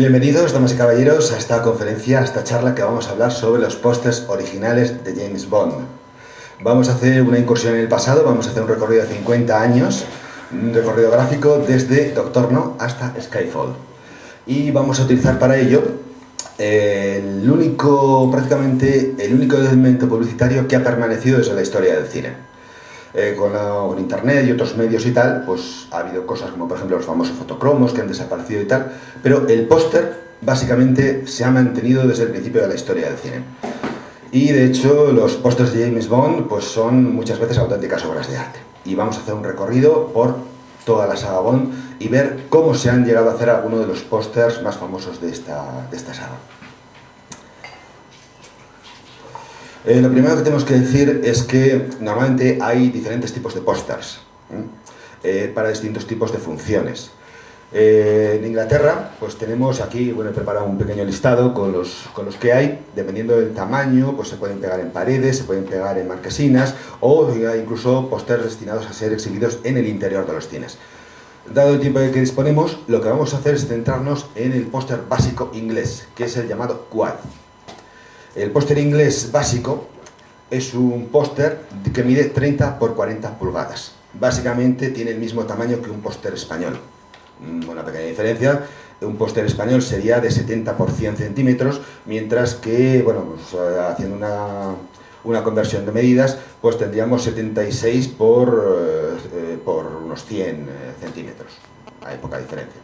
Bienvenidos, damas y caballeros, a esta conferencia, a esta charla que vamos a hablar sobre los pósters originales de James Bond. Vamos a hacer una incursión en el pasado, vamos a hacer un recorrido de 50 años, un recorrido gráfico desde Doctor No hasta Skyfall. Y vamos a utilizar para ello prácticamente el único elemento publicitario que ha permanecido desde la historia del cine. Con internet y otros medios y tal, pues ha habido cosas como por ejemplo los famosos fotocromos que han desaparecido y tal, pero el póster básicamente se ha mantenido desde el principio de la historia del cine. Y de hecho los pósters de James Bond pues son muchas veces auténticas obras de arte. Y vamos a hacer un recorrido por toda la saga Bond y ver cómo se han llegado a hacer algunos de los pósters más famosos de esta saga. Lo primero que tenemos que decir es que normalmente hay diferentes tipos de pósters para distintos tipos de funciones. En Inglaterra pues tenemos aquí, he preparado un pequeño listado con los que hay. Dependiendo del tamaño pues se pueden pegar en paredes, se pueden pegar en marquesinas o incluso pósters destinados a ser exhibidos en el interior de los cines. Dado el tiempo de que disponemos, lo que vamos a hacer es centrarnos en el póster básico inglés, que es el llamado Quad. El póster inglés básico es un póster que mide 30 por 40 pulgadas. Básicamente tiene el mismo tamaño que un póster español. Una pequeña diferencia, un póster español sería de 70 por 100 centímetros, mientras que, haciendo una conversión de medidas, pues tendríamos 76 por unos 100 centímetros. Hay poca diferencia.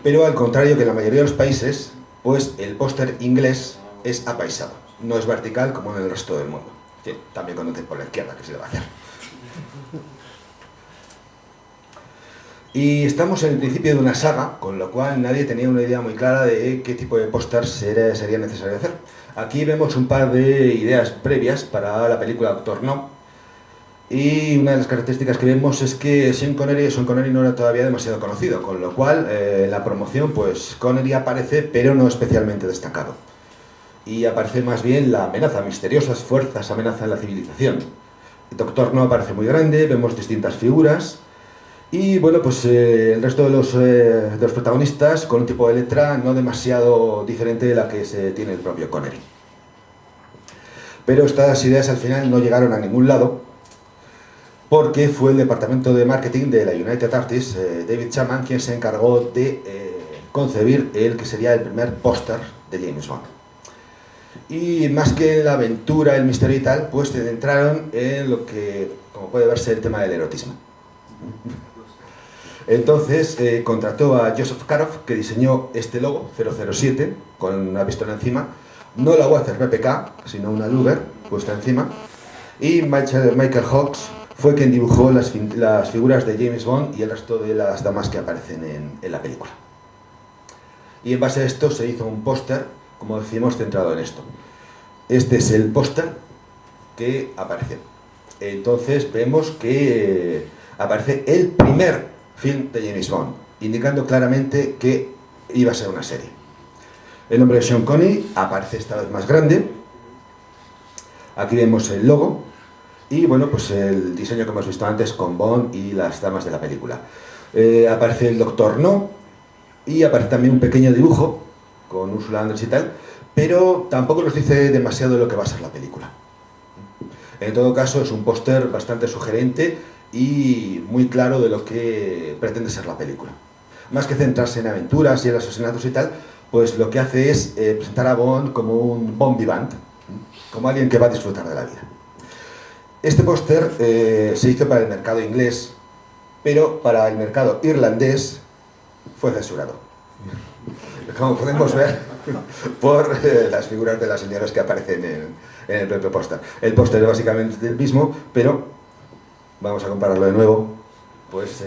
Pero al contrario que en la mayoría de los países, pues el póster inglés es apaisado, no es vertical como en el resto del mundo. Sí, también conduce por la izquierda, que se le va a hacer. Y estamos en el principio de una saga, con lo cual nadie tenía una idea muy clara de qué tipo de póster sería necesario hacer. Aquí vemos un par de ideas previas para la película Doctor No, y una de las características que vemos es que Sean Connery no era todavía demasiado conocido, con lo cual en la promoción pues Connery aparece, pero no especialmente destacado. Y aparece más bien la amenaza, misteriosas fuerzas amenazan la civilización. El Doctor No aparece muy grande, vemos distintas figuras y el resto de los protagonistas con un tipo de letra no demasiado diferente de la que tiene el propio Connery. Pero estas ideas al final no llegaron a ningún lado, porque fue el departamento de marketing de la United Artists, David Chapman, quien se encargó de concebir el que sería el primer póster de James Bond. Y más que en la aventura, el misterio y tal, pues se centraron en lo que, como puede verse, el tema del erotismo. Entonces contrató a Joseph Karoff, que diseñó este logo, 007, con una pistola encima, no la Walther PPK, sino una Luger puesta encima, y Michael Hawks fue quien dibujó las figuras de James Bond y el resto de las damas que aparecen en la película. Y en base a esto se hizo un póster, como decimos, centrado en esto. Este es el póster que aparece. Entonces vemos que aparece el primer film de James Bond, indicando claramente que iba a ser una serie. El nombre de Sean Connery aparece esta vez más grande. Aquí vemos el logo y el diseño que hemos visto antes con Bond y las damas de la película. Aparece el Doctor No y aparece también un pequeño dibujo con Ursula Andress y tal, pero tampoco nos dice demasiado de lo que va a ser la película. En todo caso es un póster bastante sugerente y muy claro de lo que pretende ser la película. Más que centrarse en aventuras y en asesinatos y tal, pues lo que hace es presentar a Bond como un bon vivant, como alguien que va a disfrutar de la vida. Este póster se hizo para el mercado inglés, pero para el mercado irlandés fue censurado. Como podemos ver por las figuras de las señoras que aparecen en el propio póster. El póster es básicamente el mismo, pero vamos a compararlo de nuevo, pues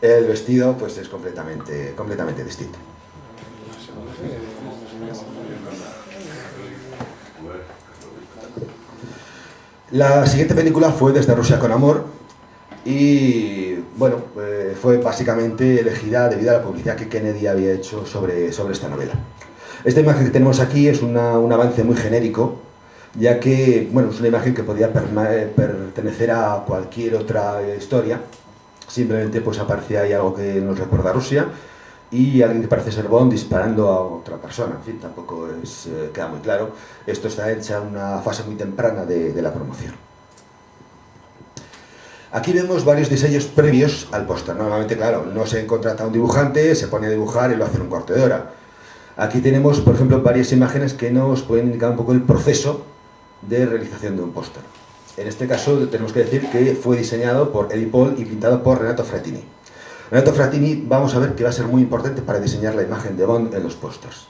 el vestido pues es completamente distinto. La siguiente película fue Desde Rusia con Amor y fue básicamente elegida debido a la publicidad que Kennedy había hecho sobre esta novela. Esta imagen que tenemos aquí es un avance muy genérico, ya que es una imagen que podía pertenecer a cualquier otra historia. Simplemente pues aparecía ahí algo que nos recuerda a Rusia y alguien que parece ser Bond disparando a otra persona. En fin, tampoco queda muy claro. Esto está hecho en una fase muy temprana de la promoción. Aquí vemos varios diseños previos al póster. Normalmente, claro, no se contrata a un dibujante, se pone a dibujar y lo hace en un cuarto de hora. Aquí tenemos, por ejemplo, varias imágenes que nos pueden indicar un poco el proceso de realización de un póster. En este caso tenemos que decir que fue diseñado por Eddie Paul y pintado por Renato Frattini. Renato Frattini, vamos a ver que va a ser muy importante para diseñar la imagen de Bond en los pósters.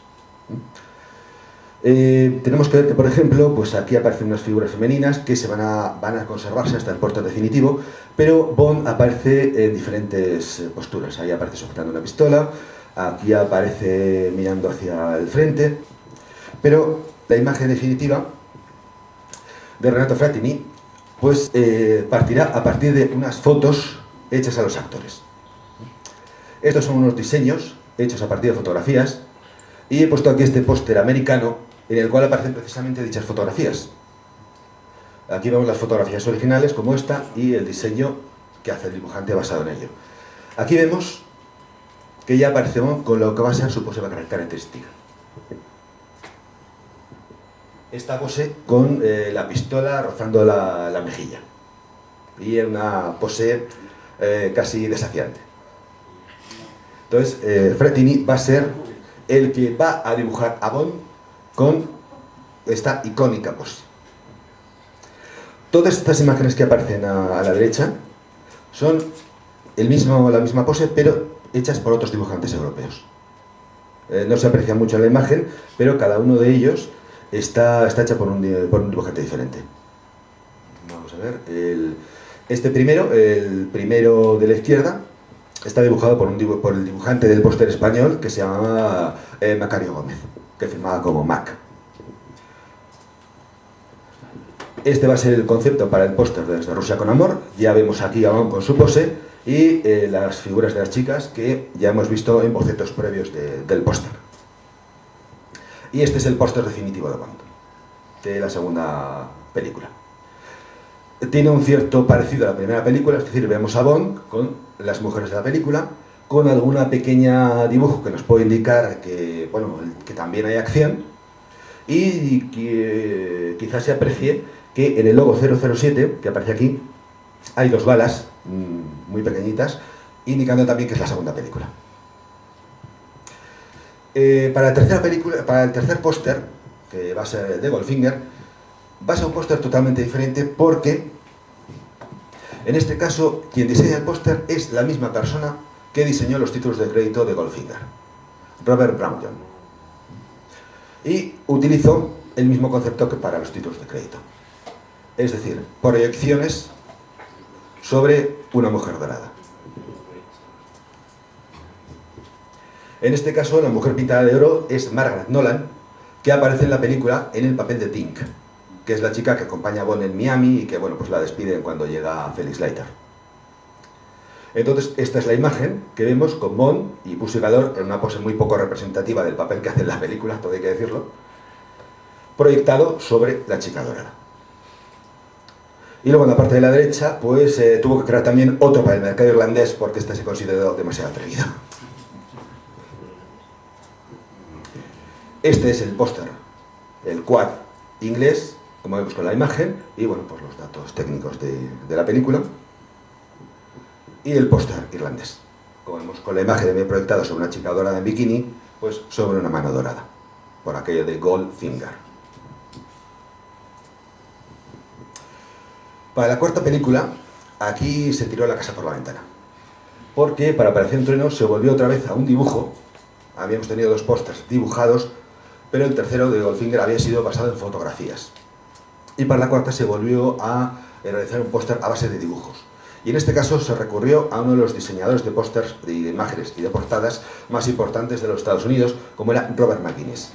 Tenemos que ver que, por ejemplo, pues aquí aparecen unas figuras femeninas que van a conservarse hasta el póster definitivo, pero Bond aparece en diferentes posturas. Ahí aparece sujetando una pistola, aquí aparece mirando hacia el frente, pero la imagen definitiva de Renato Frattini pues, partirá a partir de unas fotos hechas a los actores. Estos son unos diseños hechos a partir de fotografías y he puesto aquí este póster americano en el cual aparecen precisamente dichas fotografías. Aquí vemos las fotografías originales como esta y el diseño que hace el dibujante basado en ello. Aquí vemos que ya aparecemos con lo que va a ser su pose característica. Esta pose con la pistola rozando la mejilla y en una pose casi desafiante. Entonces, Frattini va a ser el que va a dibujar a Bond con esta icónica pose. Todas estas imágenes que aparecen a la derecha son la misma pose, pero hechas por otros dibujantes europeos. No se aprecia mucho en la imagen, pero cada uno de ellos está hecha por un dibujante diferente. Vamos a ver. El primero de la izquierda, está dibujado por el dibujante del póster español que se llamaba Macario Gómez, que firmaba como Mac. Este va a ser el concepto para el póster de Desde Rusia con Amor. Ya vemos aquí a Bond con su pose y las figuras de las chicas que ya hemos visto en bocetos previos del póster. Y este es el póster definitivo de Bond, de la segunda película. Tiene un cierto parecido a la primera película, es decir, vemos a Bond con las mujeres de la película, con alguna pequeña dibujo que nos puede indicar que, bueno, que también hay acción, y que quizás se aprecie que en el logo 007, que aparece aquí, hay 2 balas muy pequeñitas, indicando también que es la segunda película. Para el tercer póster, que va a ser el de Goldfinger, va a ser un póster totalmente diferente porque, en este caso, quien diseña el póster es la misma persona que diseñó los títulos de crédito de Goldfinger, Robert Brownjohn. Y utilizó el mismo concepto que para los títulos de crédito. Es decir, proyecciones sobre una mujer dorada. En este caso, la mujer pintada de oro es Margaret Nolan, que aparece en la película en el papel de Tink, que es la chica que acompaña a Bond en Miami y que, bueno, pues la despiden cuando llega Felix Leiter. Entonces, esta es la imagen que vemos con Bond y Pussy Galore en una pose muy poco representativa del papel que hace en la película, todo hay que decirlo, proyectado sobre la chica dorada. Y luego en la parte de la derecha, pues tuvo que crear también otro para el mercado irlandés porque este se consideró demasiado atrevido. Este es el póster, el quad inglés, como vemos con la imagen, y bueno, pues los datos técnicos de la película. Y el póster irlandés, como vemos con la imagen de proyectada sobre una chica dorada en bikini, pues sobre una mano dorada, por aquello de Goldfinger. Para la cuarta película, aquí se tiró la casa por la ventana, porque para Operación Trueno se volvió otra vez a un dibujo. Habíamos tenido 2 pósters dibujados, pero el tercero de Goldfinger había sido basado en fotografías. Y para la cuarta se volvió a realizar un póster a base de dibujos. Y en este caso se recurrió a uno de los diseñadores de pósters, de imágenes y de portadas más importantes de los Estados Unidos, como era Robert McGuinness.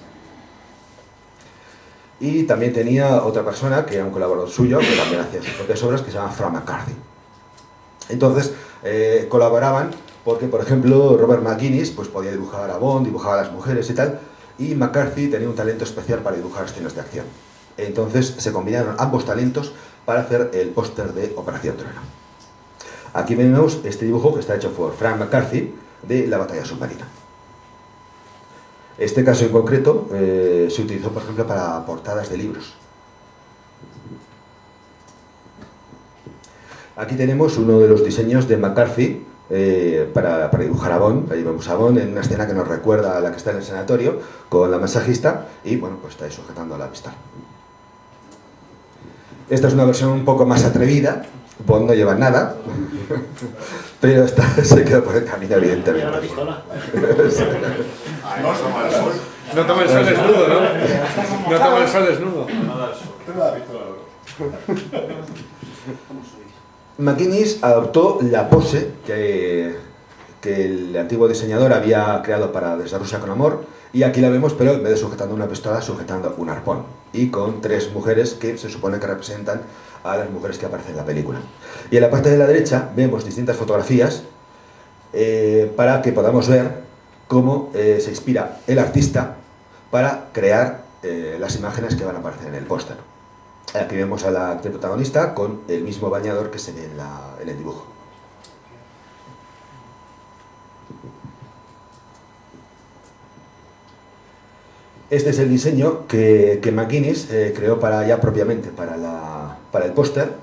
Y también tenía otra persona, que era un colaborador suyo, que también hacía sus propias obras, que se llama Frank McCarthy. Entonces, colaboraban porque, por ejemplo, Robert McGuinness pues, podía dibujar a Bond, dibujaba a las mujeres y tal, y McCarthy tenía un talento especial para dibujar escenas de acción. Entonces se combinaron ambos talentos para hacer el póster de Operación Trueno. Aquí vemos este dibujo que está hecho por Frank McCarthy de la batalla submarina. Este caso en concreto se utilizó, por ejemplo, para portadas de libros. Aquí tenemos uno de los diseños de McCarthy para dibujar a Bond. Ahí vemos a Bond en una escena que nos recuerda a la que está en el sanatorio con la masajista y, bueno, pues está ahí sujetando la pistola. Esta es una versión un poco más atrevida. Bond no lleva nada, pero esta se quedó por el camino, evidentemente. ¿Lleva la pistola? No toma el sol desnudo, ¿no? No toma el sol desnudo. McGuinness adoptó la pose que el antiguo diseñador había creado para Desde Rusia con Amor, y aquí la vemos, pero en vez de sujetando una pistola, sujetando un arpón, y con tres mujeres que se supone que representan a las mujeres que aparecen en la película. Y en la parte de la derecha vemos distintas fotografías para que podamos ver cómo se inspira el artista para crear las imágenes que van a aparecer en el póster. Aquí vemos a la actriz protagonista con el mismo bañador que se ve en el dibujo. Este es el diseño que McGuinness creó ya propiamente para el póster.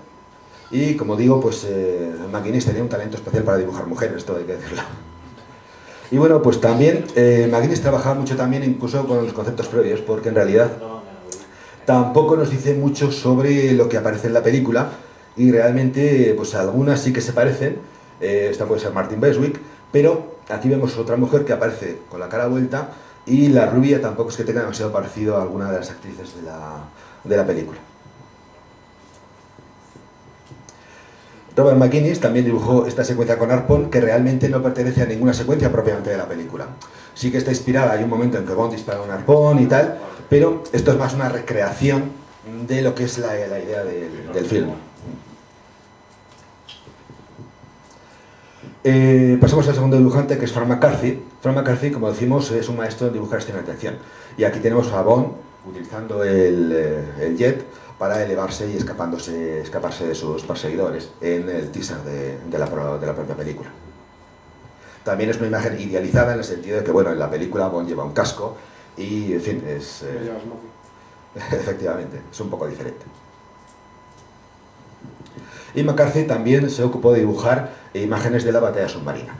Y como digo, pues McGuinness tenía un talento especial para dibujar mujeres, todo hay que decirlo. Y bueno, pues también McGuinness trabajaba mucho también incluso con los conceptos previos, porque en realidad tampoco nos dice mucho sobre lo que aparece en la película, y realmente pues algunas sí que se parecen. Esta puede ser Martin Beswick, pero aquí vemos otra mujer que aparece con la cara vuelta, y la rubia tampoco es que tenga demasiado parecido a alguna de las actrices de la película. Robert McGuinness también dibujó esta secuencia con arpón, que realmente no pertenece a ninguna secuencia propiamente de la película. Sí que está inspirada, hay un momento en que Bond dispara un arpón y tal, pero esto es más una recreación de lo que es la idea del film. Pasamos al segundo dibujante, que es Frank McCarthy. Frank McCarthy, como decimos, es un maestro en dibujar escenas de acción. Y aquí tenemos a Bond utilizando el jet para elevarse y escaparse de sus perseguidores en el teaser de la propia película. También es una imagen idealizada en el sentido de que, bueno, en la película Bond lleva un casco y, en fin, efectivamente, es un poco diferente. Y McCarthy también se ocupó de dibujar imágenes de la batalla submarina.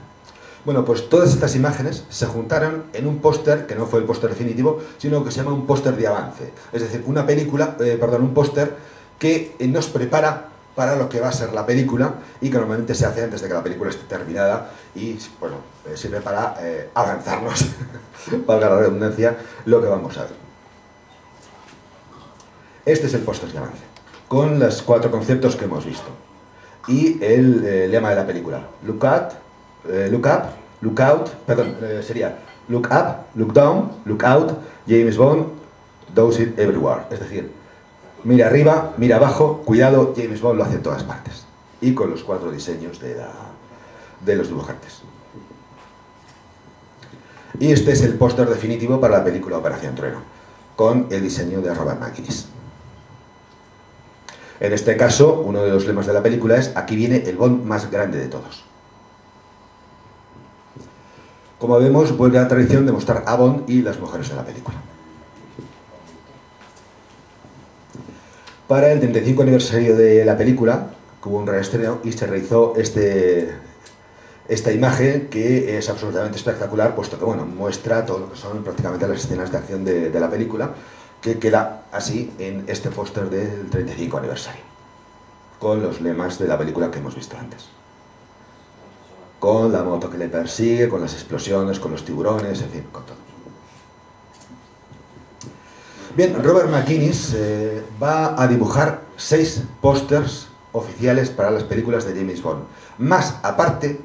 Bueno, pues todas estas imágenes se juntaron en un póster, que no fue el póster definitivo, sino que se llama un póster de avance. Es decir, un póster que nos prepara para lo que va a ser la película, y que normalmente se hace antes de que la película esté terminada, y bueno, sirve para avanzarnos, valga la redundancia, lo que vamos a ver. Este es el póster de avance, con los 4 conceptos que hemos visto. Y el lema de la película: Look up, look out, sería Look up, look down, look out, James Bond does it everywhere. Es decir, mira arriba, mira abajo, cuidado, James Bond lo hace en todas partes. Y con los 4 diseños de los dibujantes. Y este es el póster definitivo para la película Operación Trueno, con el diseño de Robert McGuinness. En este caso, uno de los lemas de la película es: aquí viene el Bond más grande de todos. Como vemos, vuelve a la tradición de mostrar a Bond y las mujeres de la película. Para el 35 aniversario de la película, hubo un reestreno y se realizó esta imagen, que es absolutamente espectacular, puesto que, bueno, muestra todo lo que son prácticamente las escenas de acción de la película, que queda así en este póster del 35 aniversario, con los lemas de la película que hemos visto antes. Con la moto que le persigue, con las explosiones, con los tiburones, en fin, con todo. Bien, Robert McGuinness va a dibujar 6 pósters oficiales para las películas de James Bond. Más aparte,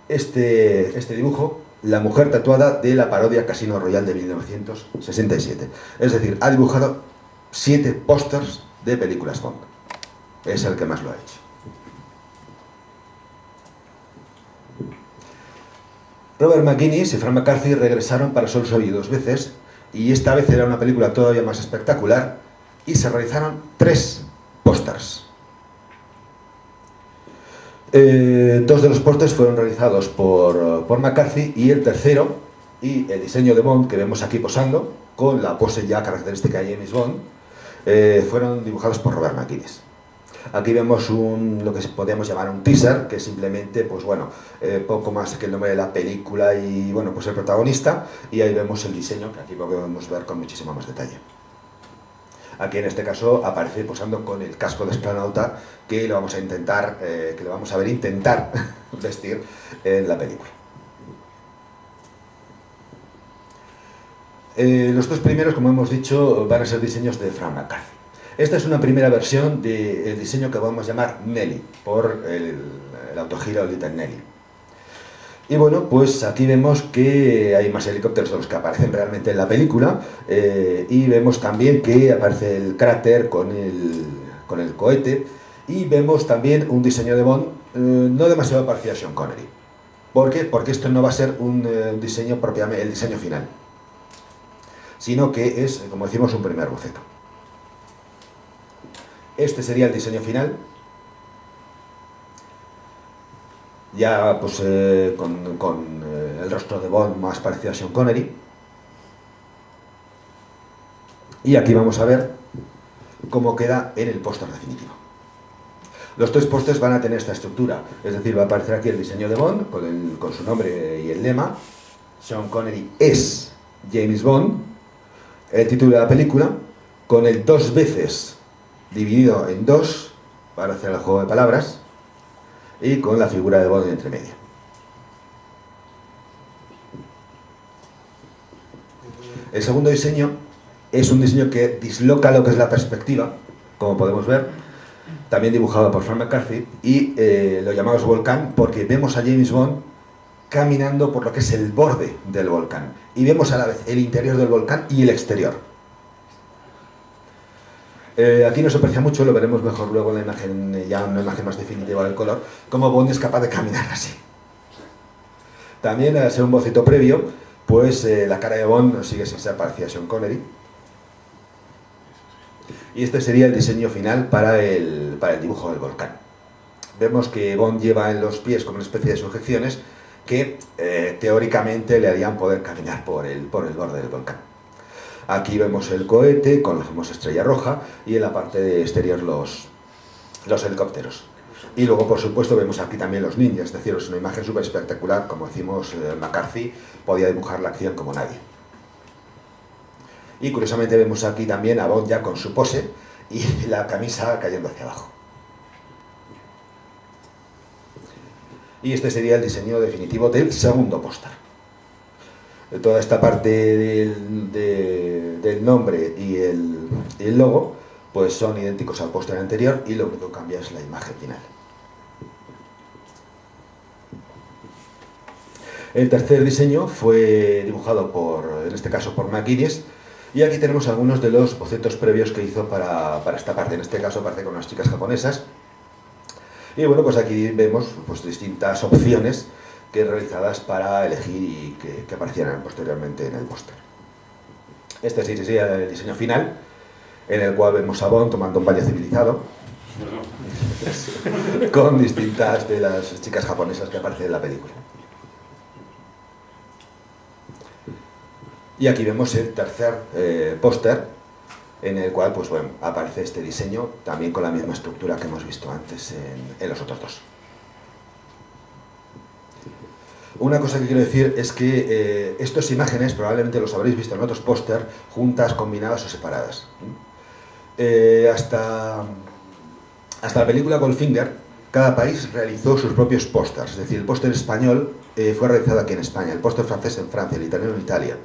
este dibujo, la mujer tatuada de la parodia Casino Royale de 1967. Es decir, ha dibujado 7 pósters de películas Bond. Es el que más lo ha hecho. Robert McGuinness y Frank McCarthy regresaron para Solo soy 2 veces, y esta vez era una película todavía más espectacular, y se realizaron 3 pósters. 2 de los pósters fueron realizados por McCarthy, y el tercero y el diseño de Bond que vemos aquí posando, con la pose ya característica de James Bond, fueron dibujados por Robert McGuinness. Aquí vemos lo que podríamos llamar un teaser, que es simplemente, pues bueno, poco más que el nombre de la película y, bueno, pues el protagonista, y ahí vemos el diseño, que aquí podemos ver con muchísimo más detalle. Aquí en este caso aparece posando con el casco de astronauta que lo vamos a intentar, que lo vamos a ver intentar vestir en la película. Los dos primeros, como hemos dicho, van a ser diseños de Frank McCarthy. Esta es una primera versión del diseño que vamos a llamar Nelly, por el autogiro Little Nelly. Y bueno, pues aquí vemos que hay más helicópteros de los que aparecen realmente en la película, y vemos también que aparece el cráter con el cohete, y vemos también un diseño de Bond no demasiado parecido a Sean Connery. ¿Por qué? Porque esto no va a ser un diseño propiamente, el diseño final, sino que es, como decimos, un primer boceto. Este sería el diseño final, ya pues con el rostro de Bond más parecido a Sean Connery. Y aquí vamos a ver cómo queda en el póster definitivo. Los tres pósters van a tener esta estructura, es decir, va a aparecer aquí el diseño de Bond con su nombre y el lema, Sean Connery es James Bond, el título de la película, con el 2 veces dividido en 2 para hacer el juego de palabras, y con la figura de Bond entre medio. El segundo diseño es un diseño que disloca lo que es la perspectiva, como podemos ver, también dibujado por Frank McCarthy, y lo llamamos volcán porque vemos a James Bond caminando por lo que es el borde del volcán, y vemos a la vez el interior del volcán y el exterior. Aquí no se aprecia mucho, lo veremos mejor luego en la imagen, ya una imagen más definitiva del color, cómo Bond es capaz de caminar así. También, al ser un boceto previo, pues la cara de Bond sigue sin ser parecida a Sean Connery. Y este sería el diseño final para el dibujo del volcán. Vemos que Bond lleva en los pies como una especie de sujeciones que teóricamente le harían poder caminar por el borde del volcán. Aquí vemos el cohete con la famosa estrella roja y en la parte exterior los helicópteros. Y luego, por supuesto, vemos aquí también los ninjas, es decir, es una imagen súper espectacular, como decimos, McCarthy podía dibujar la acción como nadie. Y curiosamente vemos aquí también a Bond ya con su pose y la camisa cayendo hacia abajo. Y este sería el diseño definitivo del segundo póster. Toda esta parte del nombre y el logo pues son idénticos al póster anterior, y lo único que cambia es la imagen final. El tercer diseño fue dibujado en este caso por McGuinness, y aquí tenemos algunos de los bocetos previos que hizo para esta parte. En este caso aparece con unas chicas japonesas, y bueno, pues aquí vemos pues distintas opciones que realizadas para elegir y que aparecieran posteriormente en el póster. Este sí sería el diseño final, en el cual vemos a Bond tomando un baño civilizado con distintas de las chicas japonesas que aparecen en la película. Y aquí vemos el tercer póster, en el cual pues, bueno, aparece este diseño también con la misma estructura que hemos visto antes en los otros dos. Una cosa que quiero decir es que estas imágenes probablemente los habréis visto en otros póster, juntas, combinadas o separadas. Hasta la película Goldfinger, cada país realizó sus propios pósters. Es decir, el póster español fue realizado aquí en España, el póster francés en Francia, el italiano en Italia.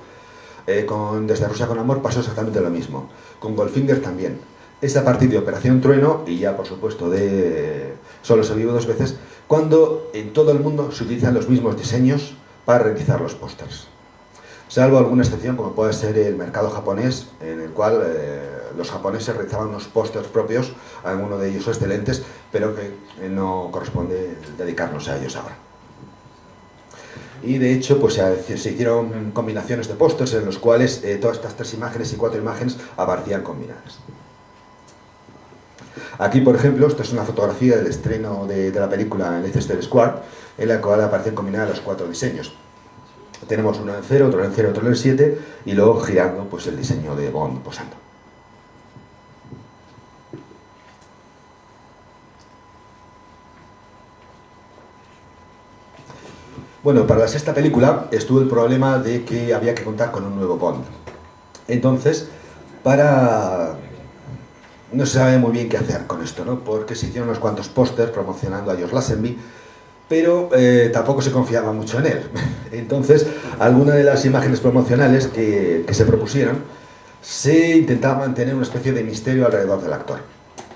Desde Rusia con Amor pasó exactamente lo mismo. Con Goldfinger también. Es a partir de Operación Trueno, y ya por supuesto de Solo se vive dos veces, cuando en todo el mundo se utilizan los mismos diseños para realizar los pósters. Salvo alguna excepción, como puede ser el mercado japonés, en el cual los japoneses realizaban unos pósters propios, algunos de ellos excelentes, pero que no corresponde dedicarnos a ellos ahora. Y de hecho pues se hicieron combinaciones de pósters en los cuales todas estas 3 imágenes y 4 imágenes aparecían combinadas. Aquí, por ejemplo, esta es una fotografía del estreno de la película Leicester Square, en la cual aparecen combinadas los 4 diseños. Tenemos uno en 0, otro en 0, otro en 7 y luego girando pues el diseño de Bond posando. Bueno, para la sexta película estuvo el problema de que había que contar con un nuevo Bond. Entonces, no se sabe muy bien qué hacer con esto, ¿no? Porque se hicieron unos cuantos pósters promocionando a George Lazenby, pero tampoco se confiaba mucho en él. Entonces, algunas de las imágenes promocionales que se propusieron se intentaba mantener una especie de misterio alrededor del actor.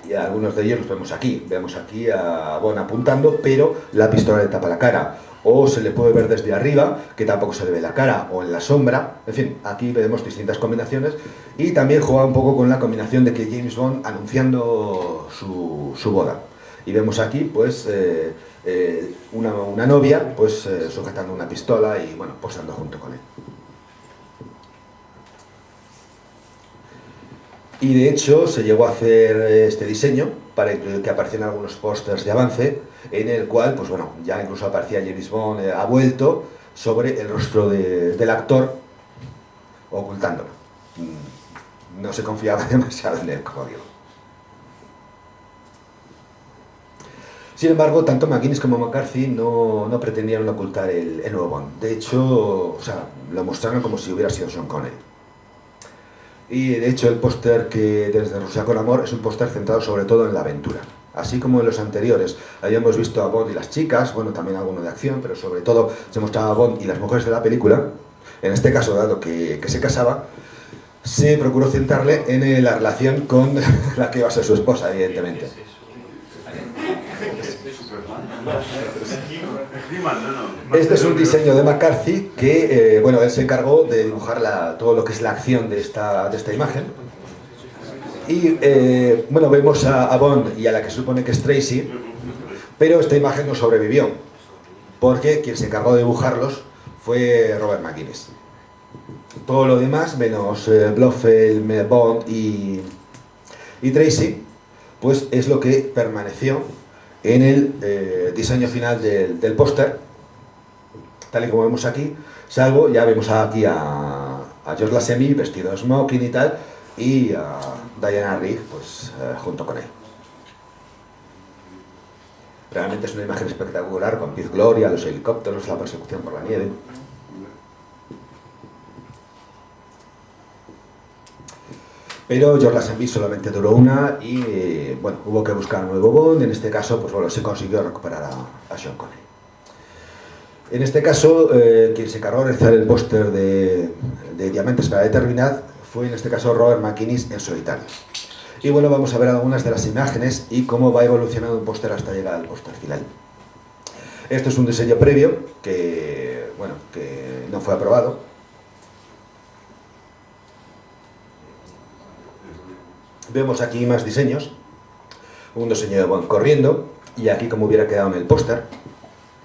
Y algunos de ellos los vemos aquí. Vemos aquí a Bond apuntando, pero la pistola le tapa la cara. O se le puede ver desde arriba, que tampoco se le ve la cara, o en la sombra. En fin, aquí vemos distintas combinaciones. Y también juega un poco con la combinación de que James Bond anunciando su boda. Y vemos aquí, pues, una novia, pues, sujetando una pistola y, bueno, posando junto con él. Y de hecho se llegó a hacer este diseño para que aparecieran algunos pósters de avance en el cual, pues bueno, ya incluso aparecía James Bond ha vuelto sobre el rostro del actor ocultándolo. No se confiaba demasiado en él, como digo. Sin embargo, tanto McGuinness como McCarthy no pretendían ocultar el nuevo Bond. De hecho, o sea, lo mostraron como si hubiera sido Sean Connery. Y de hecho el póster que desde Rusia con Amor es un póster centrado sobre todo en la aventura. Así como en los anteriores habíamos visto a Bond y las chicas, bueno, también alguno de acción, pero sobre todo se mostraba a Bond y las mujeres de la película. En este caso, dado que se casaba, se procuró centrarle en la relación con la que iba a ser su esposa, evidentemente. Este es un diseño de McCarthy que, bueno, él se encargó de dibujar todo lo que es la acción de esta imagen. Y, bueno, vemos a Bond y a la que se supone que es Tracy, pero esta imagen no sobrevivió, porque quien se encargó de dibujarlos fue Robert McGuinness. Todo lo demás, menos Blofeld, Bond y Tracy, pues es lo que permaneció en el diseño final del póster, tal y como vemos aquí, salvo, ya vemos aquí a George Lazenby vestido de smoking y tal, y a Diana Rigg pues, junto con él. Realmente es una imagen espectacular, con Piz Gloria, los helicópteros, la persecución por la nieve. Pero George Lazenby solamente duró una y, bueno, hubo que buscar un nuevo Bond. En este caso, pues bueno, se consiguió recuperar a Sean Connery. En este caso, quien se encargó de realizar el póster de Diamantes para la Eternidad fue en este caso Robert McGuinness en solitario. Y bueno, vamos a ver algunas de las imágenes y cómo va evolucionando un póster hasta llegar al póster final. Esto es un diseño previo que, bueno, que no fue aprobado. Vemos aquí más diseños, un diseño de Bond corriendo, y aquí como hubiera quedado en el póster,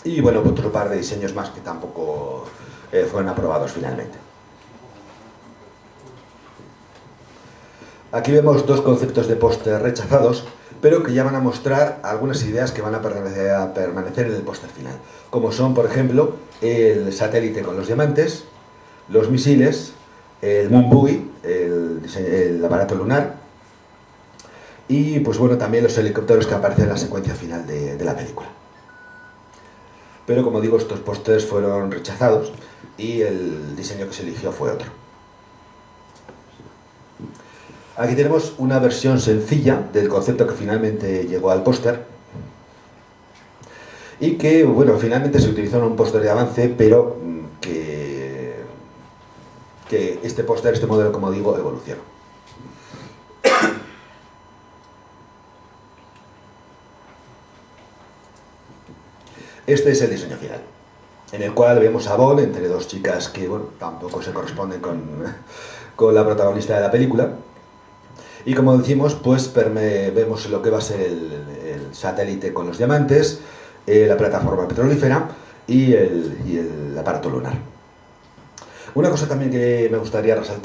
y bueno, otro par de diseños más que tampoco fueron aprobados finalmente. Aquí vemos dos conceptos de póster rechazados, pero que ya van a mostrar algunas ideas que van a permanecer en el póster final, como son, por ejemplo, el satélite con los diamantes, los misiles, el Moon Buggy, el aparato lunar, y pues bueno, también los helicópteros que aparecen en la secuencia final de la película. Pero como digo, estos pósters fueron rechazados y el diseño que se eligió fue otro. Aquí tenemos una versión sencilla del concepto que finalmente llegó al póster y que, bueno, finalmente se utilizó en un póster de avance, pero que este póster, este modelo, como digo, evolucionó. Este es el diseño final, en el cual vemos a Bond entre dos chicas que, bueno, tampoco se corresponden con la protagonista de la película. Y como decimos, pues vemos lo que va a ser el satélite con los diamantes, la plataforma petrolífera y el aparato lunar. Una cosa también que me gustaría resaltar